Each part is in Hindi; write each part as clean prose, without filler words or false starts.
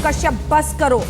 कश्यप बस करो।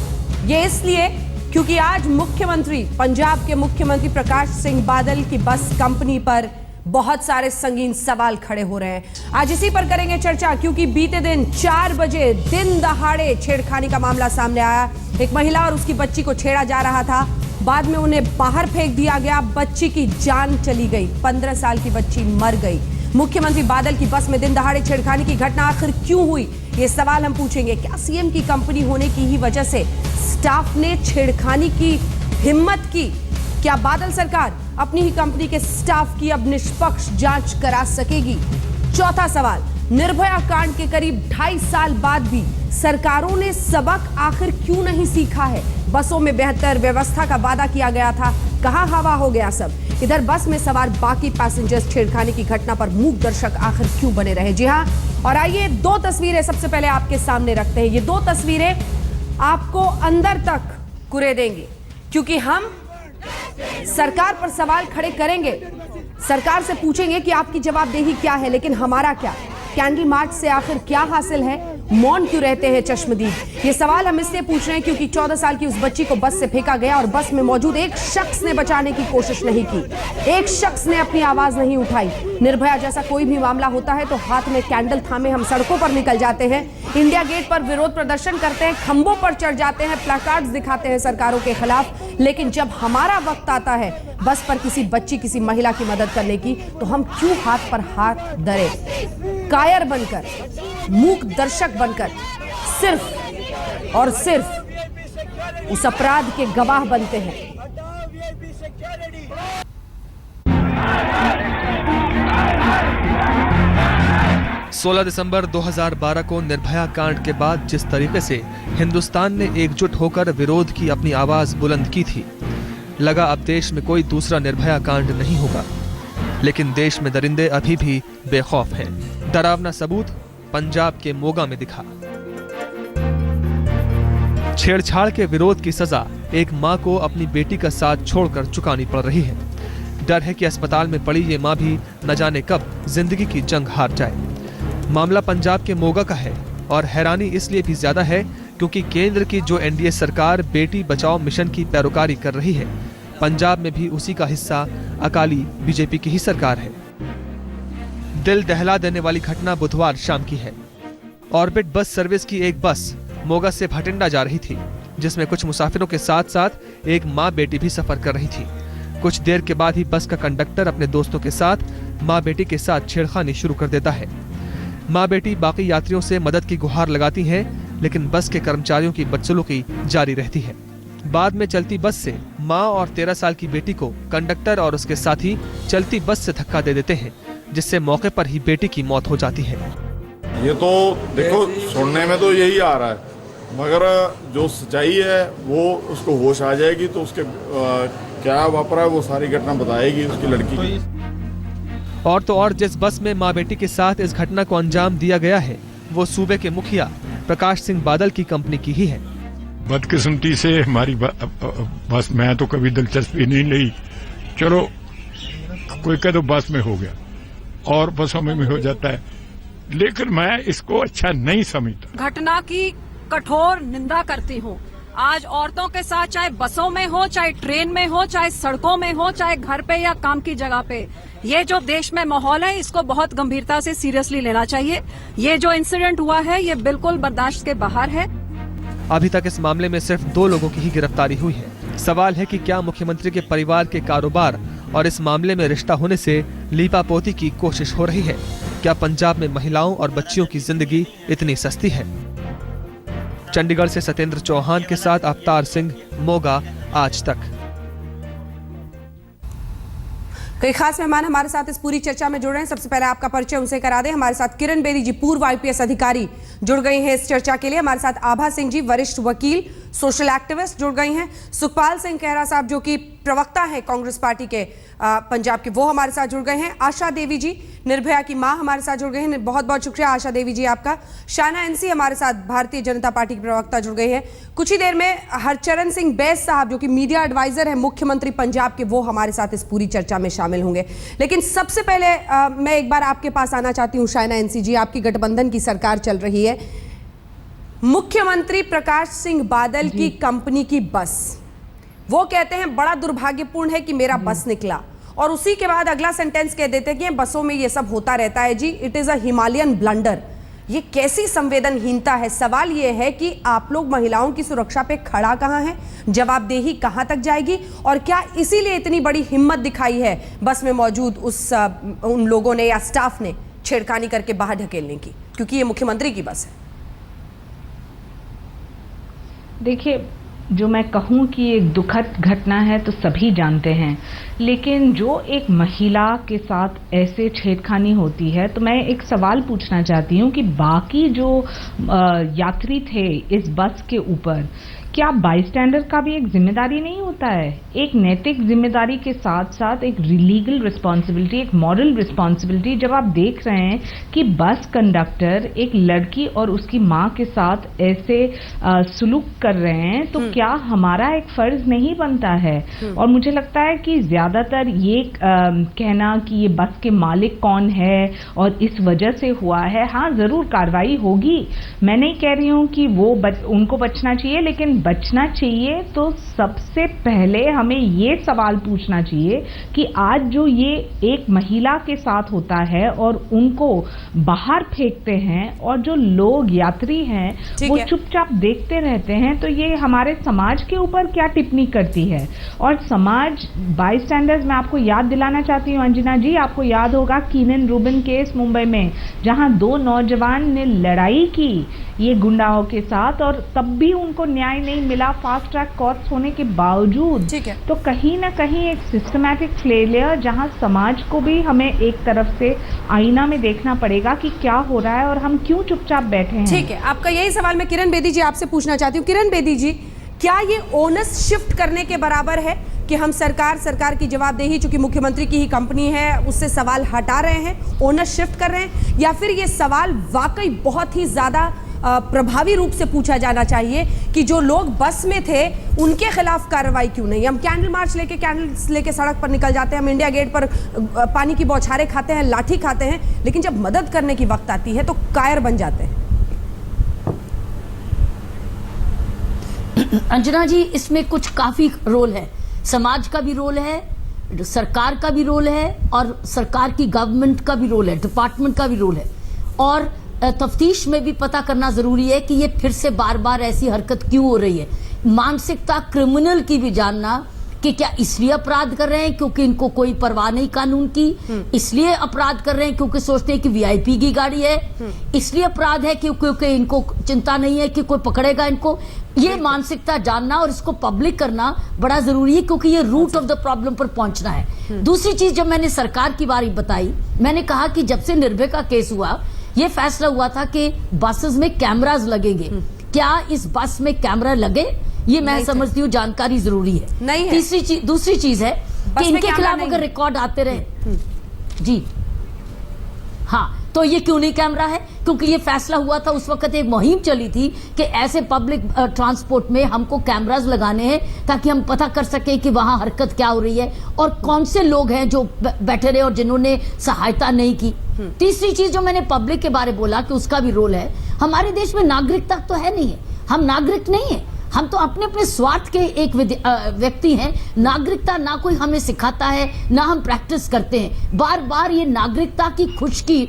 ये इसलिए क्योंकि आज मुख्यमंत्री, पंजाब के मुख्यमंत्री प्रकाश सिंह बादल की बस कंपनी पर बहुत सारे संगीन सवाल खड़े हो रहे हैं। आज इसी पर करेंगे चर्चा, क्योंकि बीते दिन 4 बजे दिन दहाड़े छेड़खानी का मामला सामने आया। एक महिला और उसकी बच्ची को छेड़ा जा रहा था, बाद में उन्हें बाहर फेंक दिया गया, बच्ची की जान चली गई, 15 साल की बच्ची मर गई। मुख्यमंत्री बादल की बस में दिन दहाड़े छेड़खानी की घटना आखिर क्यों हुई, ये सवाल हम पूछेंगे। क्या सीएम की कंपनी होने की ही वजह से स्टाफ ने छेड़खानी की हिम्मत की? क्या बादल सरकार अपनी ही कंपनी के स्टाफ की अब निष्पक्ष जांच करा सकेगी? चौथा सवाल, निर्भया कांड के करीब 2.5 साल बाद भी सरकारों ने सबक आखिर क्यों नहीं सीखा है? बसों में बेहतर व्यवस्था का वादा किया गया था, कहां हवा हो गया सब? इधर बस में सवार बाकी पैसेंजर्स छेड़खानी की घटना पर मूक दर्शक आखिर क्यों बने रहे? जी हां, और आइए 2 तस्वीरें सबसे पहले आपके सामने रखते हैं। ये 2 तस्वीरें आपको अंदर तक कुरे देंगी, क्योंकि हम सरकार पर सवाल खड़े करेंगे, सरकार से पूछेंगे कि आपकी जवाबदेही क्या है, लेकिन हमारा क्या? कैंडल मार्च से आखिर क्या हासिल है? मौन क्यों रहते हैं चश्मदीद? ये सवाल हम इसलिए पूछ रहे हैं क्योंकि 14 साल की उस बच्ची को बस से फेंका गया और बस में मौजूद एक शख्स ने बचाने की कोशिश नहीं की, एक शख्स ने अपनी आवाज नहीं उठाई। निर्भया जैसा कोई भी मामला होता है तो हाथ में कैंडल थामे हम सड़कों पर निकल जाते हैं, इंडिया गेट पर विरोध प्रदर्शन करते हैं, खंभों पर चढ़ जाते हैं, प्लाकार्ड्स दिखाते हैं सरकारों के खिलाफ, लेकिन जब हमारा वक्त आता है बस पर किसी बच्ची, किसी महिला की मदद करने की, तो हम क्यों हाथ पर हाथ धरे, कायर बनकर, मूक दर्शक बनकर सिर्फ और सिर्फ उस अपराध के गवाह बनते हैं? 16 दिसंबर 2012 को निर्भया कांड के बाद जिस तरीके से हिंदुस्तान ने एकजुट होकर विरोध की अपनी आवाज बुलंद की थी, लगा अब देश में कोई दूसरा निर्भया कांड नहीं होगा। लेकिन देश में दरिंदे अभी भी बेखौफ हैं। डरावना सबूत पंजाब के मोगा में दिखा। छेड़छाड़ के विरोध की सजा एक मां को अपनी बेटी का साथ छोड़कर चुकानी पड़ रही है। डर है कि अस्पताल में पड़ी ये मां भी न जाने कब जिंदगी की जंग हार जाए। मामला पंजाब के मोगा का है और हैरानी इसलिए भी ज्यादा है क्योंकि केंद्र की जो एनडीए सरकार बेटी बचाओ मिशन की पैरोकारी कर रही है, पंजाब में भी उसी का हिस्सा अकाली बीजेपी की ही सरकार है। दिल दहला देने वाली घटना बुधवार शाम की है। ऑर्बिट बस सर्विस की एक बस मोगा से भटिंडा जा रही थी, जिसमें कुछ मुसाफिरों के साथ साथ एक माँ बेटी भी सफर कर रही थी। कुछ देर के बाद ही बस का कंडक्टर अपने दोस्तों के साथ माँ बेटी के साथ छेड़खानी शुरू कर देता है। माँ बेटी बाकी यात्रियों से मदद की गुहार लगाती हैं, लेकिन बस के कर्मचारियों की बदसलूकी जारी रहती है। बाद में चलती बस से माँ और 13 साल की बेटी को कंडक्टर और उसके साथी चलती बस से धक्का दे देते हैं, जिससे मौके पर ही बेटी की मौत हो जाती है। ये तो देखो, सुनने में तो यही आ रहा है, मगर जो सच्चाई है वो उसको होश आ जाएगी तो उसके क्या वापरा है वो सारी घटना बताएगी उसकी लड़की। और तो और जिस बस में माँ बेटी के साथ इस घटना को अंजाम दिया गया है, वो सूबे के मुखिया प्रकाश सिंह बादल की कंपनी की ही है। बदकिस्मती से हमारी बस में तो कभी दिलचस्पी नहीं ली, चलो कोई कह दो बस में हो गया और बसों में भी हो जाता है, लेकिन मैं इसको अच्छा नहीं समझता। घटना की कठोर निंदा करती हूँ। आज औरतों के साथ चाहे बसों में हो, चाहे ट्रेन में हो, चाहे सड़कों में हो, चाहे घर पे या काम की जगह पे, ये जो देश में माहौल है इसको बहुत गंभीरता से सीरियसली लेना चाहिए। ये जो इंसिडेंट हुआ है ये बिल्कुल बर्दाश्त के बाहर है। अभी तक इस मामले में सिर्फ 2 लोगों की ही गिरफ्तारी हुई है। सवाल है कि क्या मुख्यमंत्री के परिवार के कारोबार और इस मामले में रिश्ता होने से लीपापोती की कोशिश हो रही है? क्या पंजाब में महिलाओं और बच्चियों की जिंदगी इतनी सस्ती है? चंडीगढ़ से सत्येंद्र चौहान के साथ अवतार सिंह, मोगा, आज तक। कई खास मेहमान हमारे साथ इस पूरी चर्चा में जुड़ रहे हैं। सबसे पहले आपका परिचय उनसे करा दें। हमारे साथ किरण बेरी जी, पूर्व आईपीएस अधिकारी, जुड़ गई हैं इस चर्चा के लिए। हमारे साथ आभा सिंह जी, वरिष्ठ वकील, सोशल एक्टिविस्ट, जुड़ गई हैं। सुखपाल सिंह खेहरा साहब, जो कि प्रवक्ता हैं कांग्रेस पार्टी के पंजाब के, वो हमारे साथ जुड़ गए हैं। आशा देवी जी, निर्भया की मां, हमारे साथ जुड़ गए हैं। बहुत बहुत शुक्रिया आशा देवी जी आपका। शाना एनसी हमारे साथ, भारतीय जनता पार्टी की प्रवक्ता, जुड़ गई हैं। कुछ ही देर में हरचरण सिंह बैस साहब, जो कि मीडिया एडवाइजर है मुख्यमंत्री पंजाब के, वो हमारे साथ इस पूरी चर्चा में शामिल होंगे। लेकिन सबसे पहले मैं एक बार आपके पास आना चाहती हूँ शाना एनसी जी। आपकी गठबंधन की सरकार चल रही है, मुख्यमंत्री प्रकाश सिंह बादल की कंपनी की बस, वो कहते हैं बड़ा दुर्भाग्यपूर्ण है कि मेरा बस निकला, और उसी के बाद अगला सेंटेंस कह देते हैं कि बसों में ये सब होता रहता है जी, it is a Himalayan blunder. ये कैसी संवेदनहीनता है? सवाल ये है कि आप लोग महिलाओं की सुरक्षा पे खड़ा कहां है, जवाबदेही कहां तक जाएगी, और क्या इसीलिए इतनी बड़ी हिम्मत दिखाई है बस में मौजूद उन लोगों ने या स्टाफ ने छेड़खानी करके बाहर ढकेलने की, क्योंकि ये मुख्यमंत्री की बस है? देखिए, जो मैं कहूँ कि एक दुखद घटना है तो सभी जानते हैं, लेकिन जो एक महिला के साथ ऐसे छेड़खानी होती है तो मैं एक सवाल पूछना चाहती हूँ कि बाकी जो यात्री थे इस बस के ऊपर, क्या बाईस्टैंडर का भी एक जिम्मेदारी नहीं होता है? एक नैतिक जिम्मेदारी के साथ साथ एक लीगल रिस्पॉन्सिबिलिटी, एक मॉरल रिस्पॉन्सिबिलिटी। जब आप देख रहे हैं कि बस कंडक्टर एक लड़की और उसकी माँ के साथ ऐसे सुलूक कर रहे हैं, तो क्या हमारा एक फर्ज नहीं बनता है? और मुझे लगता है कि ज्यादातर ये कहना कि ये बस के मालिक कौन है और इस वजह से हुआ है, हाँ जरूर कार्रवाई होगी, मैं नहीं कह रही हूँ कि वो उनको बचना चाहिए, लेकिन बचना चाहिए तो सबसे पहले हमें ये सवाल पूछना चाहिए कि आज जो ये एक महिला के साथ होता है और उनको बाहर फेंकते हैं और जो लोग यात्री हैं वो चुपचाप देखते रहते हैं, तो ये हमारे समाज के ऊपर क्या टिप्पणी करती है? और समाज बाईस्टैंडर्स, मैं आपको याद दिलाना चाहती हूँ अंजना जी, आपको याद होगा कीनन रूबिन केस मुंबई में, जहां 2 नौजवान ने लड़ाई की ये गुंडाओं के साथ और तब भी उनको न्याय नहीं मिला फास्ट ट्रैक कोर्ट्स होने के बावजूद। तो कहीं ना कहीं एक सिस्टमैटिक फेलियर, जहां समाज को भी हमें एक तरफ से आईना में देखना पड़ेगा कि क्या हो रहा है और हम क्यों चुपचाप बैठे हैं। ठीक है, आपका यही सवाल मैं किरण बेदी जी आपसे पूछना चाहती हूँ। किरण बेदी जी, क्या ये ओनस शिफ्ट करने के बराबर है कि हम सरकार की जवाबदेही, चूंकि मुख्यमंत्री की ही कंपनी है, उससे सवाल हटा रहे हैं, ओनस शिफ्ट कर रहे हैं, या फिर ये सवाल वाकई बहुत ही ज्यादा प्रभावी रूप से पूछा जाना चाहिए कि जो लोग बस में थे उनके खिलाफ कार्रवाई क्यों नहीं? हम कैंडल मार्च कैंडल्स लेके सड़क पर निकल जाते हैं, हम इंडिया गेट पर पानी की बौछारें खाते हैं, लाठी खाते हैं, लेकिन जब मदद करने की वक्त आती है तो कायर बन जाते हैं। अंजना जी, इसमें कुछ काफी रोल है, समाज का भी रोल है, सरकार का भी रोल है, और सरकार की गवर्नमेंट का भी रोल है, डिपार्टमेंट का भी रोल है, और तफ्तीश में भी पता करना जरूरी है कि ये फिर से बार बार ऐसी हरकत क्यों हो रही है। मानसिकता क्रिमिनल की भी जानना कि क्या इसलिए अपराध कर रहे हैं क्योंकि इनको कोई परवाह नहीं कानून की, इसलिए अपराध कर रहे हैं क्योंकि सोचते हैं कि वीआईपी की गाड़ी है, इसलिए अपराध है क्योंकि इनको चिंता नहीं है कि कोई पकड़ेगा इनको। ये मानसिकता जानना और इसको पब्लिक करना बड़ा जरूरी है, क्योंकि ये रूट ऑफ द प्रॉब्लम पर पहुंचना है। दूसरी चीज, जब मैंने सरकार की बारी बताई, मैंने कहा कि जब से निर्भया का केस हुआ, ये फैसला हुआ था कि बसेस में कैमरास लगेंगे। क्या इस बस में कैमरा लगे? ये मैं समझती हूँ जानकारी जरूरी है। नहीं है। दूसरी चीज है कि इनके खिलाफ अगर रिकॉर्ड आते रहे जी, हाँ, तो ये क्यों नहीं कैमरा है? क्योंकि ये फैसला हुआ था, उस वक्त एक मुहिम चली थी कि ऐसे पब्लिक ट्रांसपोर्ट में हमको कैमरास लगाने हैं ताकि हम पता कर सके कि वहां हरकत क्या हो रही है और कौन से लोग हैं जो बैठे रहे और जिन्होंने सहायता नहीं की। तीसरी चीज जो मैंने पब्लिक के बारे बोला कि उसका भी रोल है, हमारे देश में नागरिकता तो है नहीं है, हम नागरिक नहीं है, हम तो अपने अपने स्वार्थ के एक व्यक्ति हैं। नागरिकता ना कोई हमें सिखाता है, ना हम प्रैक्टिस करते हैं। बार बार ये नागरिकता की खुशकी,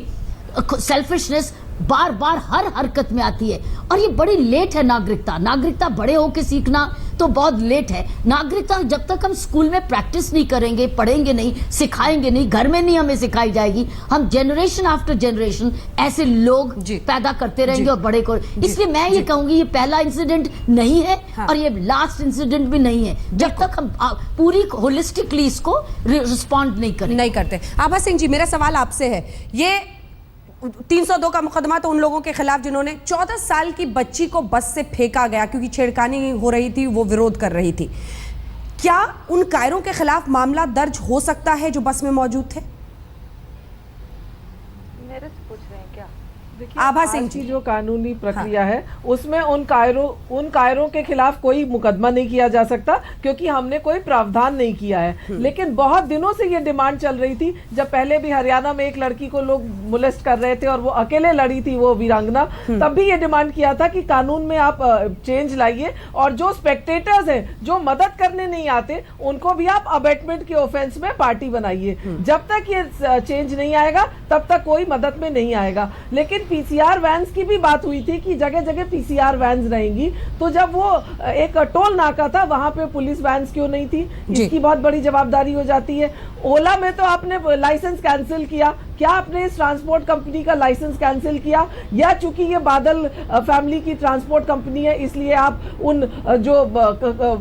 सेल्फिशनेस बार बार हर हरकत में आती है, और ये बड़ी लेट है। नागरिकता बड़े होके सीखना तो बहुत लेट है। नागरिकता जब तक हम स्कूल में प्रैक्टिस नहीं करेंगे, पढ़ेंगे नहीं, सिखाएंगे नहीं, घर में नहीं हमें सिखाई जाएगी, हम जनरेशन आफ्टर जनरेशन ऐसे लोग पैदा करते रहेंगे और बड़े को। इसलिए मैं ये कहूंगी ये पहला इंसिडेंट नहीं है, हाँ, और ये लास्ट इंसिडेंट भी नहीं है, जब तक हम पूरी होलिस्टिकली इसको रिस्पॉन्ड नहीं करते। आभा सिंह जी, मेरा सवाल आपसे है, ये 302 का मुकदमा तो उन लोगों के खिलाफ जिन्होंने 14 साल की बच्ची को बस से फेंका गया क्योंकि छेड़खानी हो रही थी, वो विरोध कर रही थी। क्या उन कायरों के खिलाफ मामला दर्ज हो सकता है जो बस में मौजूद थे? मेरे से पूछ रहे हैं क्या? आभा सिंह आज जी की जो कानूनी प्रक्रिया है उसमें उन कायरों के खिलाफ कोई मुकदमा नहीं किया जा सकता क्योंकि हमने कोई प्रावधान नहीं किया है। लेकिन बहुत दिनों से ये डिमांड चल रही थी। जब पहले भी हरियाणा में एक लड़की को लोग मोलेस्ट कर रहे थे और वो अकेले लड़ी थी, वो वीरांगना, तब भी ये डिमांड किया था कि कानून में आप चेंज लाइए और जो स्पेक्टेटर्स हैं, जो मदद करने नहीं आते, उनको भी आप अबेटमेंट के ऑफेंस में पार्टी बनाइए। जब तक ये चेंज नहीं आएगा तब तक कोई मदद में नहीं आएगा। लेकिन पीसीआर वैन्स की भी बात हुई थी कि जगह जगह पीसीआर वैन्स रहेंगी, तो जब वो एक टोल नाका था वहां पे पुलिस वैन्स क्यों नहीं थी? इसकी बहुत बड़ी जवाबदारी हो जाती है। ओला में तो आपने लाइसेंस कैंसिल किया, क्या आपने इस ट्रांसपोर्ट कंपनी का लाइसेंस कैंसिल किया? या चूंकि ये बादल फैमिली की ट्रांसपोर्ट कंपनी है इसलिए आप उन जो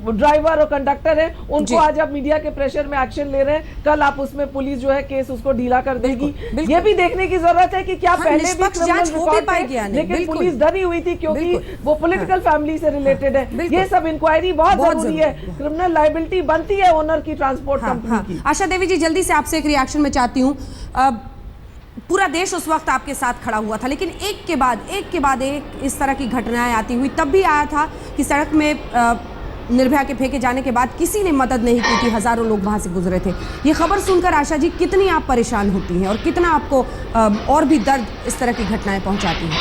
ड्राइवर और कंडक्टर हैं उनको आज आप मीडिया के प्रेशर में एक्शन ले रहे हैं, कल आप उसमें पुलिस जो है केस उसको ढीला कर देगी। ये भी देखने की जरूरत है कि क्या पहले भी क्रिमिनल रिकॉर्ड थे, लेकिन पुलिस डरी हुई थी क्योंकि वो पॉलिटिकल फैमिली से रिलेटेड है। ये सब इंक्वायरी बहुत जरूरी है। क्रिमिनल लायबिलिटी बनती है ओनर की ट्रांसपोर्ट कंपनी की। आशा देवी जी, जल्दी से आपसे एक रिएक्शन में चाहती हूँ। पूरा देश उस वक्त आपके साथ खड़ा हुआ था, लेकिन एक के बाद एक इस तरह की घटनाएं आती हुई। तब भी आया था कि सड़क में निर्भया के फेंके जाने के बाद किसी ने मदद नहीं की थी, हजारों लोग वहां से गुजरे थे। ये खबर सुनकर आशा जी कितनी आप परेशान होती हैं और कितना आपको और भी दर्द इस तरह की घटनाएं पहुंचाती हैं?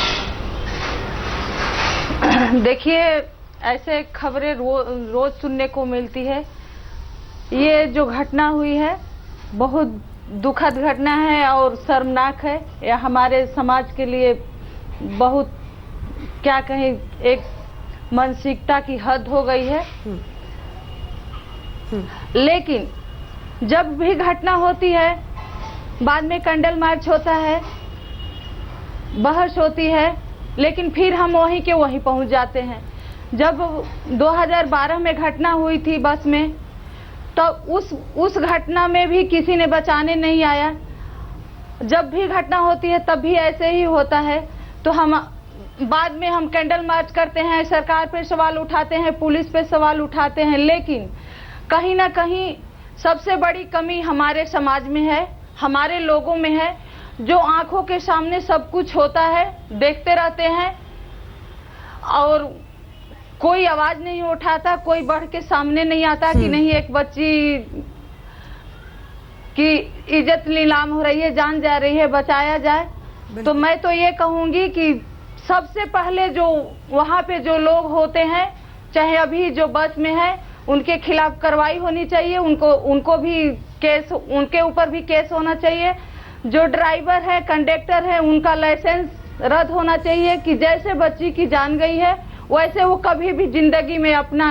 देखिए, ऐसे खबरें रोज सुनने को मिलती है। ये जो घटना हुई है बहुत दुखद घटना है और शर्मनाक है। यह हमारे समाज के लिए बहुत, क्या कहें, एक मानसिकता की हद हो गई है। लेकिन जब भी घटना होती है बाद में कैंडल मार्च होता है, बहस होती है, लेकिन फिर हम वहीं के वहीं पहुंच जाते हैं। जब 2012 में घटना हुई थी बस में, तो उस घटना में भी किसी ने बचाने नहीं आया। जब भी घटना होती है तब भी ऐसे ही होता है। तो हम बाद में हम कैंडल मार्च करते हैं, सरकार पे सवाल उठाते हैं, पुलिस पे सवाल उठाते हैं, लेकिन कहीं ना कहीं सबसे बड़ी कमी हमारे समाज में है, हमारे लोगों में है, जो आंखों के सामने सब कुछ होता है, देखते रहते हैं और कोई आवाज नहीं उठाता, कोई बढ़ के सामने नहीं आता कि नहीं एक बच्ची की इज्जत नीलाम हो रही है, जान जा रही है, बचाया जाए। तो मैं तो ये कहूंगी कि सबसे पहले जो वहां पे जो लोग होते हैं, चाहे अभी जो बस में है, उनके खिलाफ कार्रवाई होनी चाहिए। उनको भी केस, उनके ऊपर भी केस होना चाहिए। जो ड्राइवर है, कंडक्टर है, उनका लाइसेंस रद्द होना चाहिए कि जैसे बच्ची की जान गई है वैसे वो कभी भी जिंदगी में अपना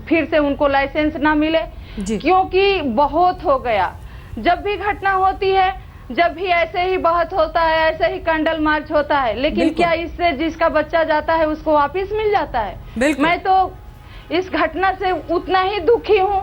फिर से उनको लाइसेंस ना मिले, क्योंकि बहुत हो गया। जब भी घटना होती है, जब भी ऐसे ही बहुत होता है, ऐसे ही कैंडल मार्च होता है, लेकिन क्या इससे जिसका बच्चा जाता है उसको वापस मिल जाता है? मैं तो इस घटना से उतना ही दुखी हूँ।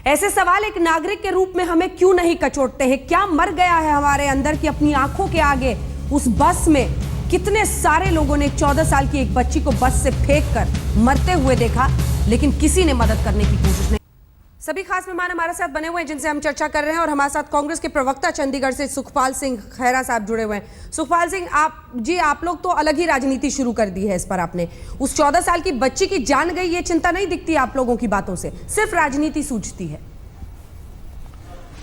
ऐसे सवाल एक नागरिक के रूप में हमें क्यों नहीं कचोटते हैं? क्या मर गया है हमारे अंदर कि अपनी आंखों के आगे उस बस में कितने सारे लोगों ने 14 साल की एक बच्ची को बस से फेंककर मरते हुए देखा, लेकिन किसी ने मदद करने की कोशिश नहीं। सभी खास मेहमान हमारे साथ बने हुए हैं जिनसे हम चर्चा कर रहे हैं, और हमारे साथ कांग्रेस के प्रवक्ता चंडीगढ़ से सुखपाल सिंह खैरा साहब जुड़े हुए हैं। सुखपाल सिंह, आप लोग तो अलग ही राजनीति शुरू कर दी है इस पर। आपने उस 14 साल की बच्ची की जान गई, ये चिंता नहीं दिखती आप लोगों की बातों से, सिर्फ राजनीति सूझती है।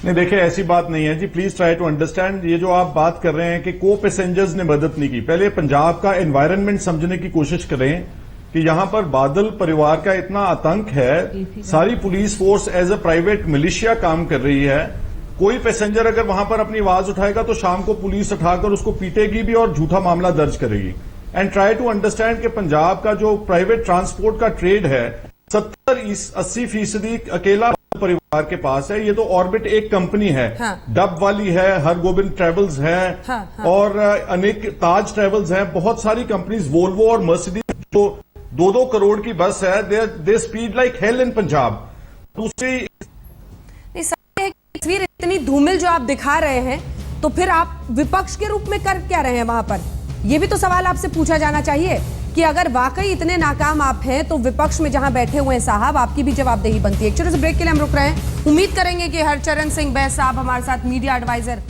नहीं, देखिए ऐसी बात नहीं है जी, प्लीज ट्राई टू अंडरस्टैंड। ये जो आप बात कर रहे हैं कि को पैसेंजर्स ने मदद नहीं की, पहले पंजाब का एनवायरनमेंट समझने की कोशिश करें कि यहां पर बादल परिवार का इतना आतंक है, सारी police force as a private militia काम कर रही है। कोई पैसेंजर अगर वहां पर अपनी आवाज उठाएगा तो शाम को पुलिस उठाकर उसको पीटेगी भी और झूठा मामला दर्ज करेगी। एंड ट्राई टू अंडरस्टैंड कि पंजाब का जो प्राइवेट ट्रांसपोर्ट का ट्रेड है 70-80% अकेला परिवार के पास है। ये तो ऑर्बिट एक कंपनी है, डब वाली है, हरगोबिंद ट्रेवल्स है, और अनेक ताज ट्रेवल्स है, बहुत सारी कंपनीज, वोल्वो और मर्सिडीज, जो 2-2 करोड़ की बस है, दे स्पीड लाइक हेल इन पंजाब। दूसरी तस्वीर इतनी धूमिल जो आप दिखा रहे हैं, तो फिर आप विपक्ष के रूप में कर क्या रहे हैं वहां पर? यह भी तो सवाल आपसे पूछा जाना चाहिए कि अगर वाकई इतने नाकाम आप हैं तो विपक्ष में जहां बैठे हुए हैं साहब, आपकी भी जवाबदेही बनती है। एक छोटे से ब्रेक के लिए हम रुक रहे हैं। उम्मीद करेंगे कि हरचरण सिंह बैस साहब हमारे साथ मीडिया एडवाइजर